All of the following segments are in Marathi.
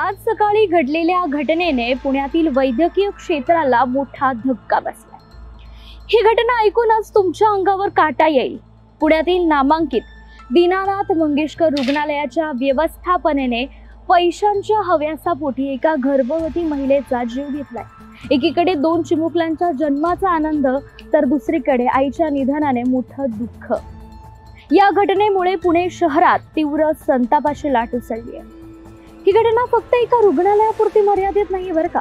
आज सकाळी घडलेल्या घटनेने पुण्यातील वैद्यकीय क्षेत्राला मोठा धक्का बसला। ही घटना ऐकूनच तुमच्या अंगावर काटा येईल। पुण्यातील नामांकित दीनानाथ मंगेशकर रुग्णालयाच्या व्यवस्थापनेने पैशांच्या हव्यासापोटी एका गर्भवती महिलेचा जीव घेतलाय। एकीकडे 2 चिमुकल्यांच्या जन्माचा आनंद तर दुसरीकडे आईच्या निधनाने मोठं दुःख। या घटनेमुळे पुणे शहरात तीव्र संतापाची लाट उसळली आहे। ही घटना फक्त एका रुग्णालयापुरती मर्यादित नाही बरं का,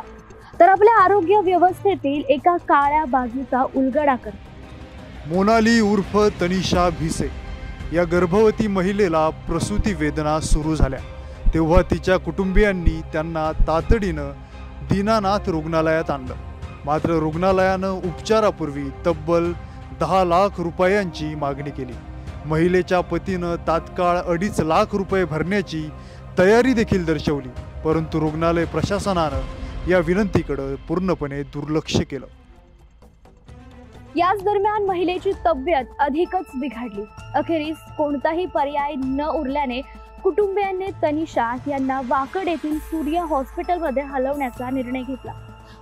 तर आपल्या आरोग्य व्यवस्थेतील एका काळ्या बाजूचा उलगडा करते। मोनाली उर्फ तनिषा भिसे या गर्भवती महिलेला प्रसूती वेदना सुरू झाल्या तेव्हा तिच्या कुटुंबियांनी त्यांना तातडीनं दीनानाथ रुग्णालयात आणलं। मात्र रुग्णालयानं उपचारापूर्वी तब्बल 10 लाख रुपयांची मागणी केली। महिलेच्या पतीनं तात्काळ 2.5 लाख रुपये भरण्याची तयारी देखील दर्शवली, परंतु रुग्णालय प्रशासनानं या विनंतीकडे पूर्णपणे दुर्लक्ष केलं। याच दरम्यान महिलेची तब्येत अधिकच बिघडली। अखेरीस कोणताही पर्याय न उरल्याने कुटुंबियांनी तनिषा यांना वाकड येथील सूर्य हॉस्पिटलमध्ये हलवण्याचा निर्णय घेतला।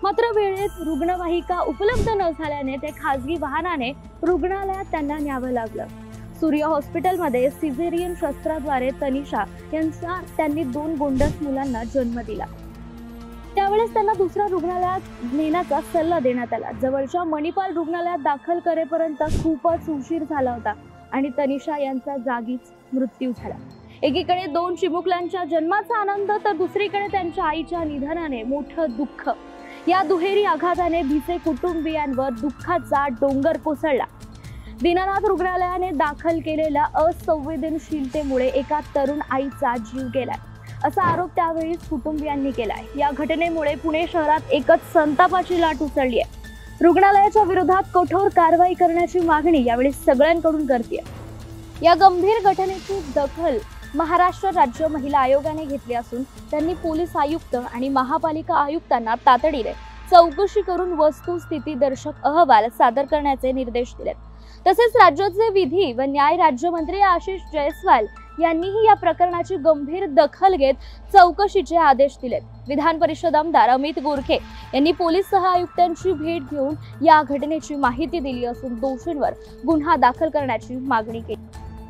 मात्र वेळेत रुग्णवाहिका उपलब्ध न झाल्याने ते खासगी वाहनाने रुग्णालयात त्यांना न्यावं लागलं। सूर्य हॉस्पिटलमध्ये सिझेरियन शस्त्राद्वारे तनिषा यांचा त्यांनी 2 गोंडस मुलांना जन्म दिला। त्यावेळेस त्यांना दुसऱ्या रुग्णालयात नेण्याचा सल्ला देण्यात आला। जवळच्या मणिपाल रुग्णालयात दाखल करेपर्यंत खूपच उशीर झाला होता आणि तनिषा यांचा जागीच मृत्यू झाला। एकीकडे 2 चिमुकल्यांच्या जन्माचा आनंद तर दुसरीकडे त्यांच्या आईच्या निधनाने मोठं दुःख। या दुहेरी आघाताने भिसे कुटुंबियांवर दुःखाचा डोंगर कोसळला। दीनानाथ रुग्णालयाने दाखल केलेल्या असंवेदनशीलतेमुळे एका तरुण आईचा जीव गेलाय, असा आरोप त्यावेळी कुटुंबियांनी केलाय। या घटनेमुळे पुणे शहरात एकच संतापाची लाट उसळली आहे। रुग्णालयाच्या विरोधात कठोर कारवाई करण्याची मागणी यावेळी सगळ्यांकडून करते। या गंभीर घटनेची दखल महाराष्ट्र राज्य महिला आयोगाने घेतली असून त्यांनी पोलीस आयुक्त आणि महापालिका आयुक्तांना तातडीने चौकशी करून वस्तुस्थितीदर्शक अहवाल सादर करण्याचे निर्देश दिलेत। तसेच राज्याचे विधी व न्याय राज्यमंत्री आशिष जयस्वाल यांनीही या प्रकरणाची गंभीर दखल घेत चौकशीचे आदेश दिलेत। विधान परिषद आमदार अमित गोरखे यांनी पोलीस सहआयुक्तांची भेट घेऊन या घटनेची माहिती दिली असून दोषींवर गुन्हा दाखल करण्याची मागणी केली।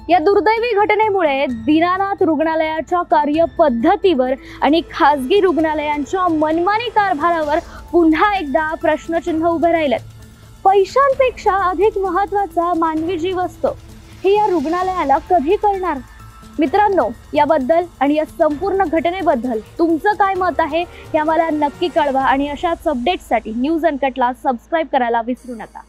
या दुर्दैवी घटनेमुळे दीनानाथ रुग्णालयाच्या कार्यपद्धतीवर आणि खासगी रुग्णालयांच्या मनमानी कारभारावर पुन्हा एकदा प्रश्नचिन्ह उभे राहिलेत। पैशांपेक्षा अधिक महत्त्वाचा मानवी जीव असतो, हे या रुग्णालयाला कधी कळणार? मित्रांनो, याबद्दल आणि या संपूर्ण घटनेबद्दल तुमचं काय मत आहे हे आम्हाला नक्की कळवा आणि अशाच अपडेट्ससाठी न्यूज अनकटला सबस्क्राइब करायला विसरू नका।